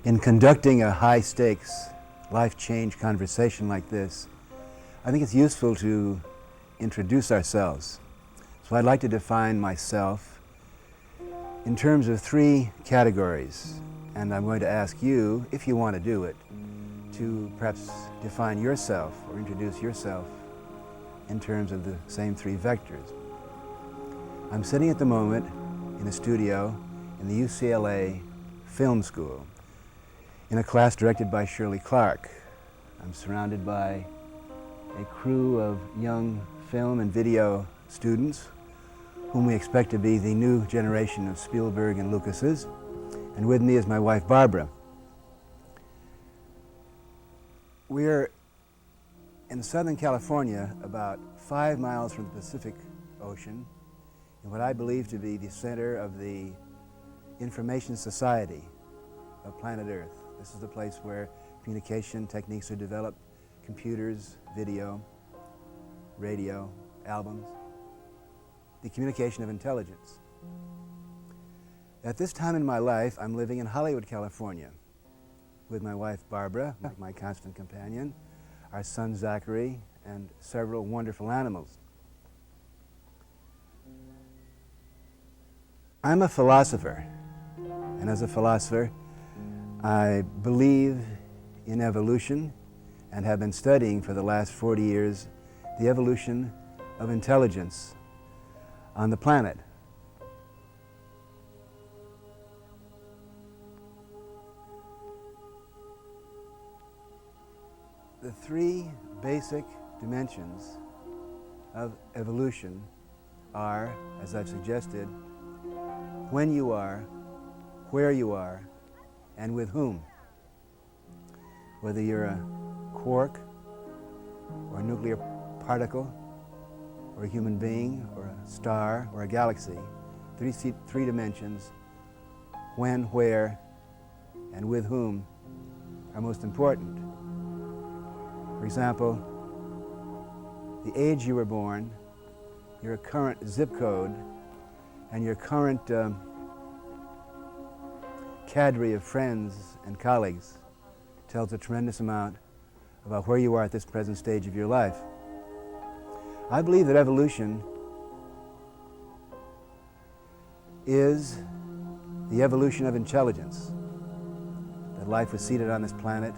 In conducting a high-stakes, life-change conversation like this, I think it's useful to introduce ourselves. So I'd like to define myself in terms of three categories, and I'm going to ask you, if you want to do it, to perhaps define yourself or introduce yourself in terms of the same three vectors. I'm sitting at the moment in a studio in the UCLA Film School in a class directed by Shirley Clark. I'm surrounded by a crew of young film and video students whom we expect to be the new generation of Spielberg and Lucases, and with me is my wife Barbara. We're in Southern California, about 5 miles from the Pacific Ocean, in what I believe to be the center of the information society of planet Earth. This is the place where communication techniques are developed: computers, video, radio, albums, the communication of intelligence. At this time in my life, I'm living in Hollywood, California, with my wife Barbara, my constant companion, our son Zachary, and several wonderful animals. I'm a philosopher, and as a philosopher, I believe in evolution and have been studying for the last 40 years the evolution of intelligence on the planet. The three basic dimensions of evolution are, as I've suggested, when you are, where you are, and with whom. Whether you're a quark, or a nuclear particle, or a human being, or a star, or a galaxy, three dimensions, when, where, and with whom are most important. For example, the age you were born, your current zip code, and your current cadre of friends and colleagues tells a tremendous amount about where you are at this present stage of your life. I believe that evolution is the evolution of intelligence, that life was seated on this planet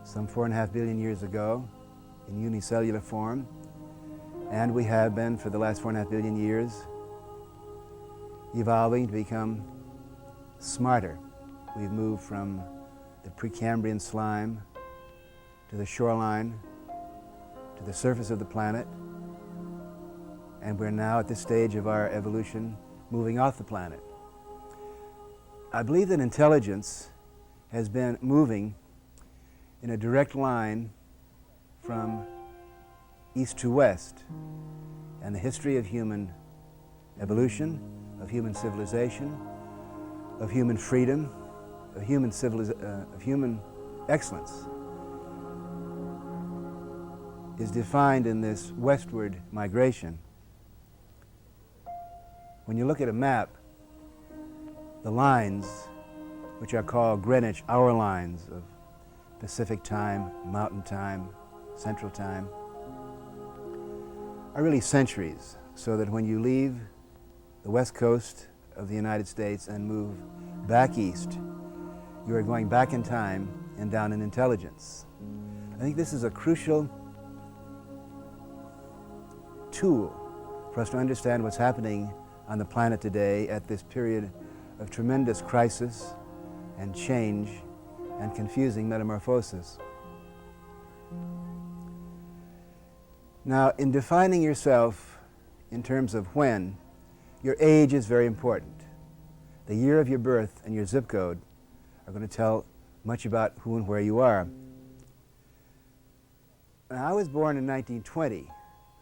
some 4.5 billion years ago in unicellular form, and we have been for the last 4.5 billion years evolving to become smarter. We've moved from the Precambrian slime to the shoreline to the surface of the planet, and we're now at this stage of our evolution moving off the planet. I believe that intelligence has been moving in a direct line from east to west, and the history of human evolution, of human civilization, of human freedom, of human excellence is defined in this westward migration. When you look at a map, the lines, which are called Greenwich hour lines of Pacific time, Mountain time, Central time, are really centuries, so that when you leave the west coast of the United States and move back east, you are going back in time and down in intelligence. I think this is a crucial tool for us to understand what's happening on the planet today at this period of tremendous crisis and change and confusing metamorphosis. Now, in defining yourself in terms of when, your age is very important. The year of your birth and your zip code are going to tell much about who and where you are. Now, I was born in 1920,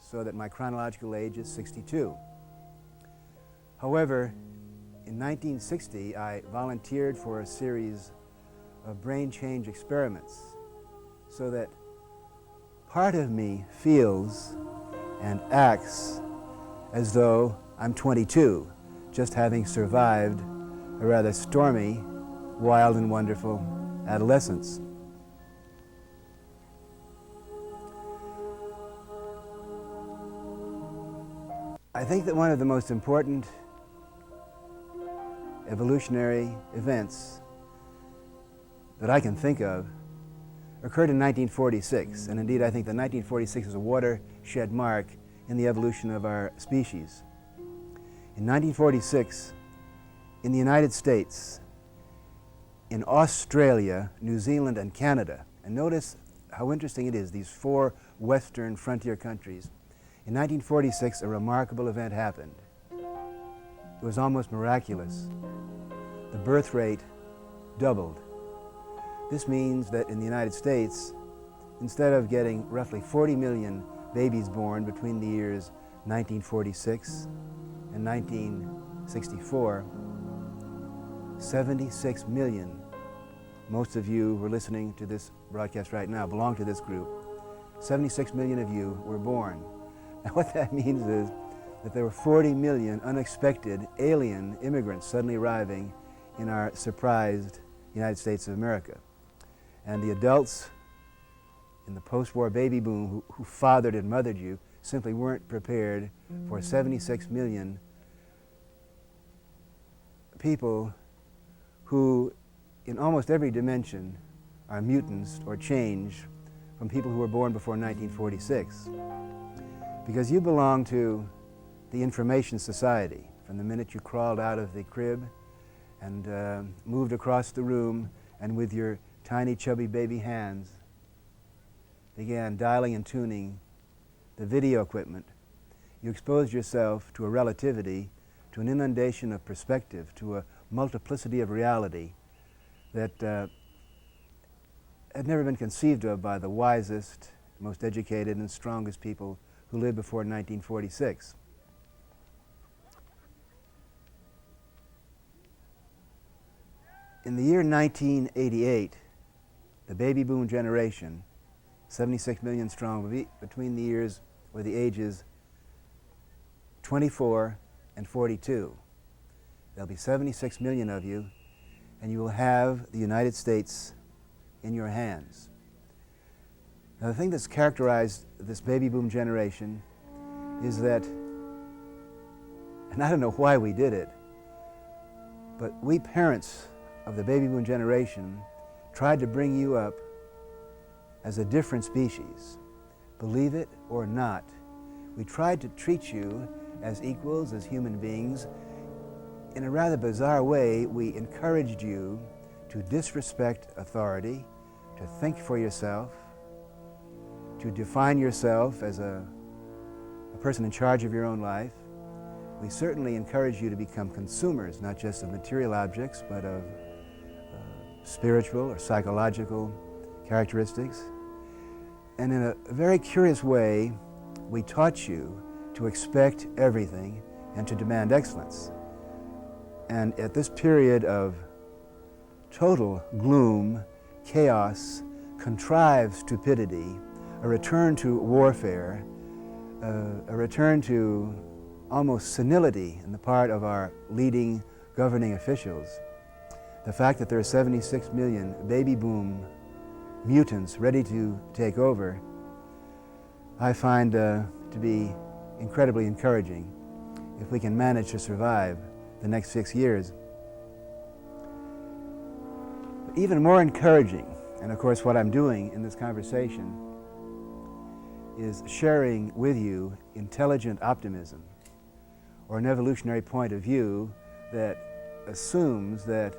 so that my chronological age is 62. However, in 1960, I volunteered for a series of brain change experiments, so that part of me feels and acts as though I'm 22, just having survived a rather stormy wild and wonderful adolescence. I think that one of the most important evolutionary events that I can think of occurred in 1946, and indeed I think that 1946 is a watershed mark in the evolution of our species. In 1946, in the United States, in Australia, New Zealand, and Canada, and notice how interesting it is, these four western frontier countries. In 1946, a remarkable event happened. It was almost miraculous. The birth rate doubled. This means that in the United States, instead of getting roughly 40 million babies born between the years 1946 and 1964, 76 million, most of you who are listening to this broadcast right now belong to this group, 76 million of you were born. Now what that means is that there were 40 million unexpected alien immigrants suddenly arriving in our surprised United States of America. And the adults in the post-war baby boom who fathered and mothered you simply weren't prepared for 76 million people who, in almost every dimension, are mutants or change from people who were born before 1946. Because you belong to the information society from the minute you crawled out of the crib and moved across the room and with your tiny chubby baby hands began dialing and tuning the video equipment. You exposed yourself to a relativity, to an inundation of perspective, to a multiplicity of reality that had never been conceived of by the wisest, most educated, and strongest people who lived before 1946. In the year 1988, the baby boom generation, 76 million strong, will be between the years or the ages 24 and 42. There'll be 76 million of you, and you will have the United States in your hands. Now, the thing that's characterized this baby boom generation is that, and I don't know why we did it, but we parents of the baby boom generation tried to bring you up as a different species. Believe it or not, we tried to treat you as equals, as human beings. In a rather bizarre way, we encouraged you to disrespect authority, to think for yourself, to define yourself as a person in charge of your own life. We certainly encourage you to become consumers, not just of material objects, but of spiritual or psychological characteristics. And in a very curious way, we taught you to expect everything and to demand excellence. And at this period of total gloom, chaos, contrived stupidity, a return to warfare, a return to almost senility on the part of our leading governing officials, the fact that there are 76 million baby boom mutants ready to take over, I find to be incredibly encouraging if we can manage to survive the next 6 years. But even more encouraging, and of course what I'm doing in this conversation, is sharing with you intelligent optimism, or an evolutionary point of view that assumes that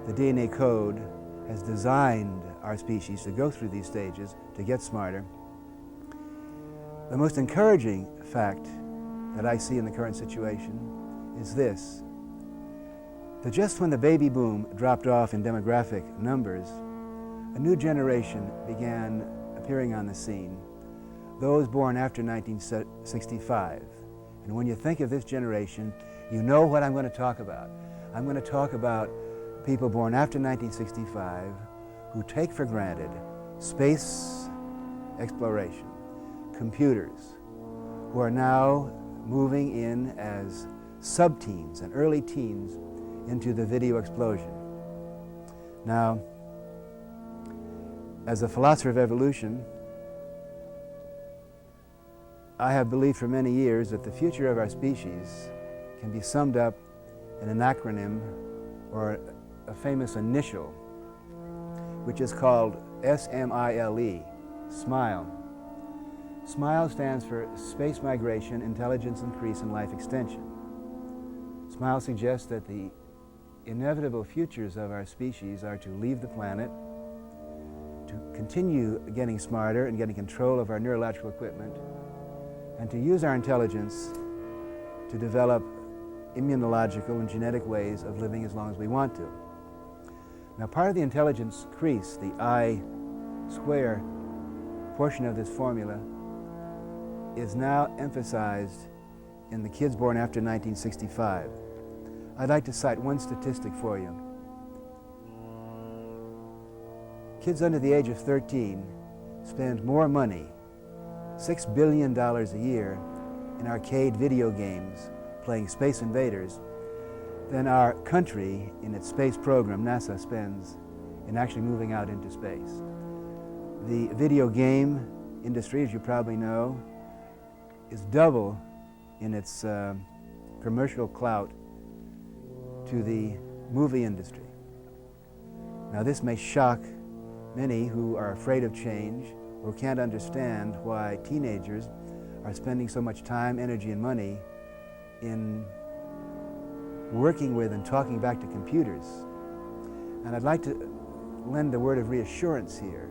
the DNA code has designed our species to go through these stages, to get smarter. The most encouraging fact that I see in the current situation is this, that just when the baby boom dropped off in demographic numbers, a new generation began appearing on the scene, those born after 1965. And when you think of this generation, you know what I'm going to talk about. I'm going to talk about people born after 1965 who take for granted space exploration, computers, who are now moving in as sub-teens and early teens into the video explosion. Now, as a philosopher of evolution, I have believed for many years that the future of our species can be summed up in an acronym or a famous initial, which is called SMILE, SMILE. SMILE stands for Space Migration, Intelligence Increase, and Life Extension. SMILE suggests that the inevitable futures of our species are to leave the planet, to continue getting smarter and getting control of our neurological equipment, and to use our intelligence to develop immunological and genetic ways of living as long as we want to. Now, part of the intelligence increase, the I square portion of this formula, is now emphasized in the kids born after 1965. I'd like to cite one statistic for you. Kids under the age of 13 spend more money, $6 billion a year, in arcade video games playing Space Invaders than our country in its space program, NASA, spends in actually moving out into space. The video game industry, as you probably know, is double in its commercial clout to the movie industry. Now, this may shock many who are afraid of change or can't understand why teenagers are spending so much time, energy, and money in working with and talking back to computers. And I'd like to lend a word of reassurance here.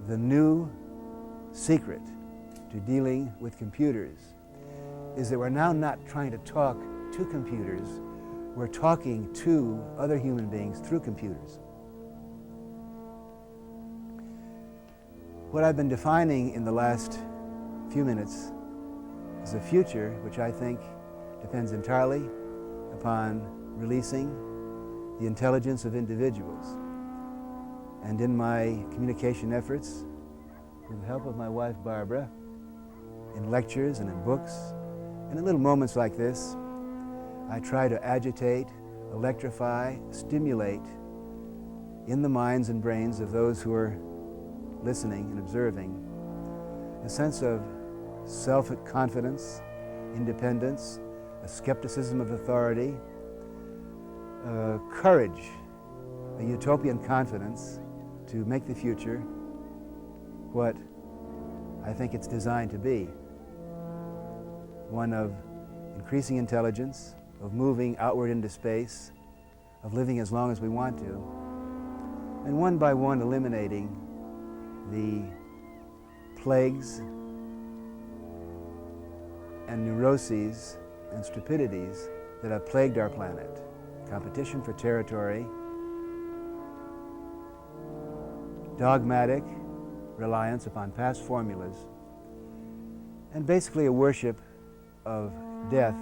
The new secret to dealing with computers is that we're now not trying to talk to computers, we're talking to other human beings through computers. What I've been defining in the last few minutes is a future which I think depends entirely upon releasing the intelligence of individuals. And in my communication efforts, with the help of my wife Barbara, in lectures and in books, and in little moments like this, I try to agitate, electrify, stimulate in the minds and brains of those who are listening and observing a sense of self-confidence, independence, a skepticism of authority, courage, a utopian confidence to make the future what I think it's designed to be. One of increasing intelligence, of moving outward into space, of living as long as we want to, and one by one eliminating the plagues and neuroses and stupidities that have plagued our planet. Competition for territory, dogmatic reliance upon past formulas, and basically a worship of death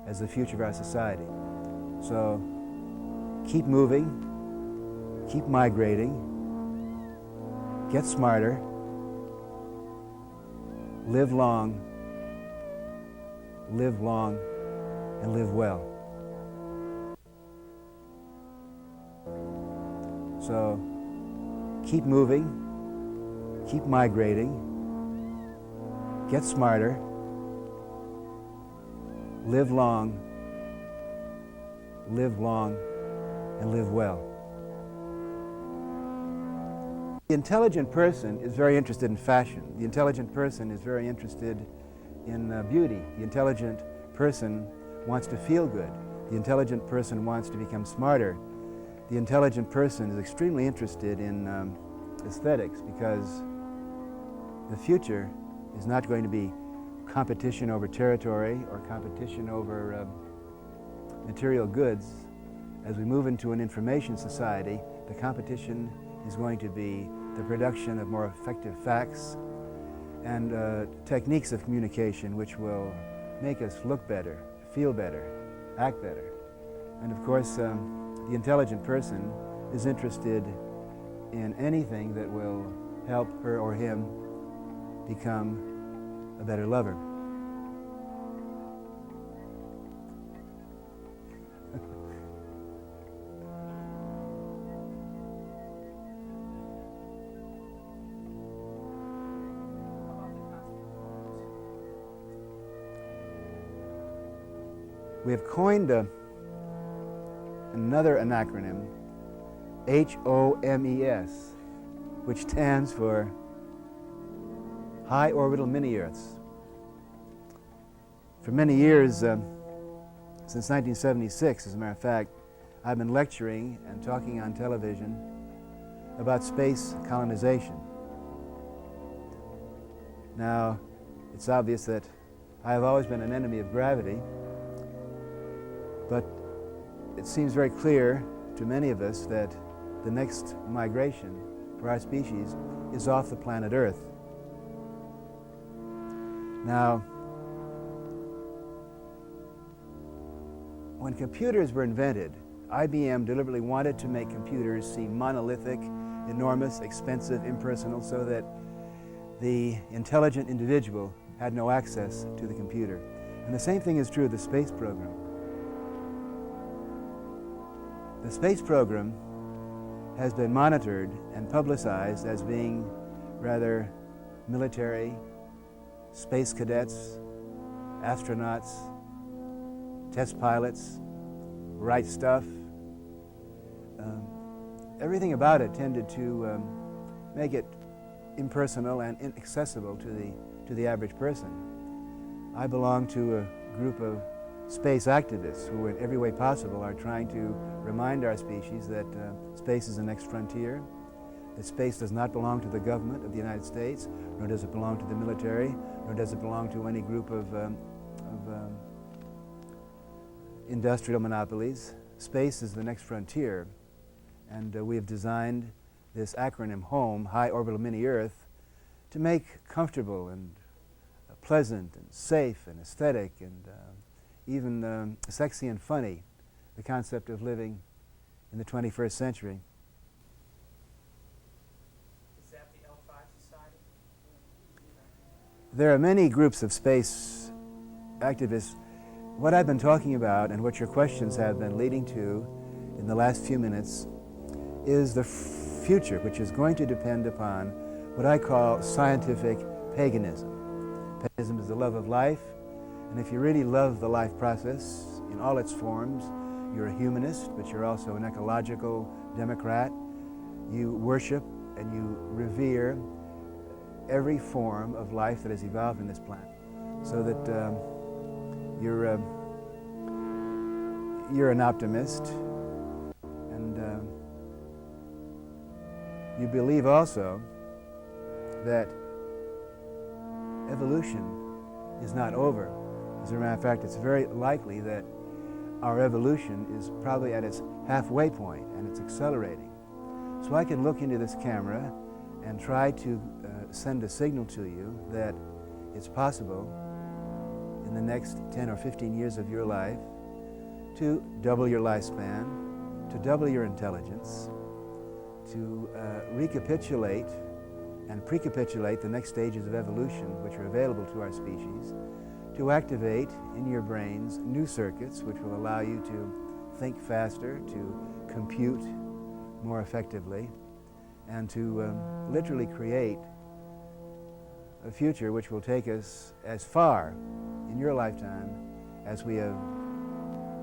as the future of our society. So keep moving, keep migrating, get smarter, live long, and live well. So keep moving, keep migrating, get smarter, live long, and live well. The intelligent person is very interested in fashion. The intelligent person is very interested in beauty. The intelligent person wants to feel good. The intelligent person wants to become smarter. The intelligent person is extremely interested in aesthetics, because the future is not going to be competition over territory or competition over material goods. As we move into an information society, the competition is going to be the production of more effective facts and techniques of communication which will make us look better, feel better, act better. And of course, the intelligent person is interested in anything that will help her or him become a better lover. We have coined another acronym, HOMES, which stands for High Orbital Mini-Earths. For many years, since 1976, as a matter of fact, I've been lecturing and talking on television about space colonization. Now, it's obvious that I have always been an enemy of gravity, but it seems very clear to many of us that the next migration for our species is off the planet Earth. Now, when computers were invented, IBM deliberately wanted to make computers seem monolithic, enormous, expensive, impersonal, so that the intelligent individual had no access to the computer. And the same thing is true of the space program. The space program has been monitored and publicized as being rather military, space cadets, astronauts, test pilots, right stuff. Everything about it tended to make it impersonal and inaccessible to the average person. I belong to a group of space activists who in every way possible are trying to remind our species that space is the next frontier, that space does not belong to the government of the United States, nor does it belong to the military, nor does it belong to any group of industrial monopolies. Space is the next frontier, and we have designed this acronym HOME, High Orbital Mini-Earth, to make comfortable and pleasant and safe and aesthetic and even sexy and funny the concept of living in the 21st century. Is that the L5 Society? There are many groups of space activists. What I've been talking about and what your questions have been leading to in the last few minutes is the future, which is going to depend upon what I call scientific paganism. Paganism is the love of life, and if you really love the life process in all its forms, you're a humanist, but you're also an ecological democrat. You worship and you revere every form of life that has evolved in this planet, so that you're an optimist, and you believe also that evolution is not over. As a matter of fact, it's very likely that our evolution is probably at its halfway point and it's accelerating. So I can look into this camera and try to send a signal to you that it's possible in the next 10 or 15 years of your life to double your lifespan, to double your intelligence, to recapitulate and precapitulate the next stages of evolution which are available to our species, to activate in your brains new circuits which will allow you to think faster, to compute more effectively, and to literally create a future which will take us as far in your lifetime as we have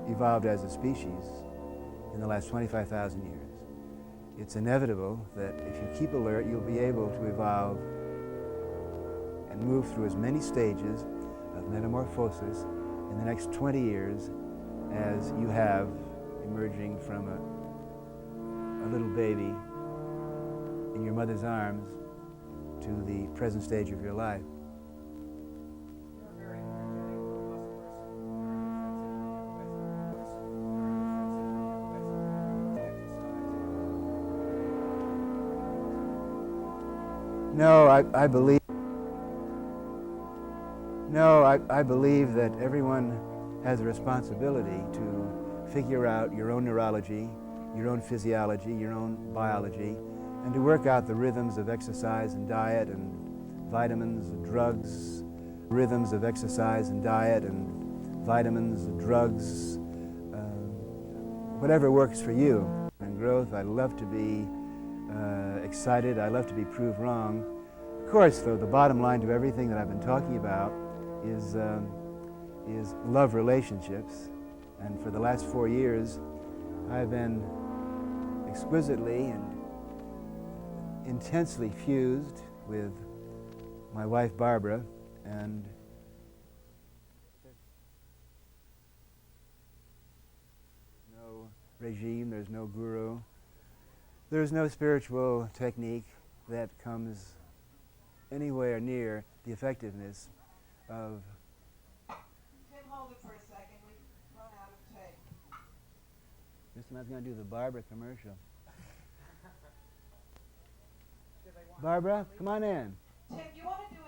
evolved as a species in the last 25,000 years. It's inevitable that if you keep alert, you'll be able to evolve and move through as many stages of metamorphosis in the next 20 years as you have emerging from a little baby in your mother's arms to the present stage of your life. No, I believe that everyone has a responsibility to figure out your own neurology, your own physiology, your own biology, and to work out the rhythms of exercise and diet and vitamins and drugs, rhythms of exercise and diet and vitamins and drugs, whatever works for you. And growth, I love to be excited, I love to be proved wrong. Of course, though, the bottom line to everything that I've been talking about is love relationships, And for the last 4 years, I've been exquisitely and intensely fused with my wife Barbara, and no regime, there's no guru, there's no spiritual technique that comes anywhere near the effectiveness of... Tim, hold it for a second. We've run out of tape. This time I was going to do the Barbara commercial. Do they want Barbara, come on in. Tim, do you want to do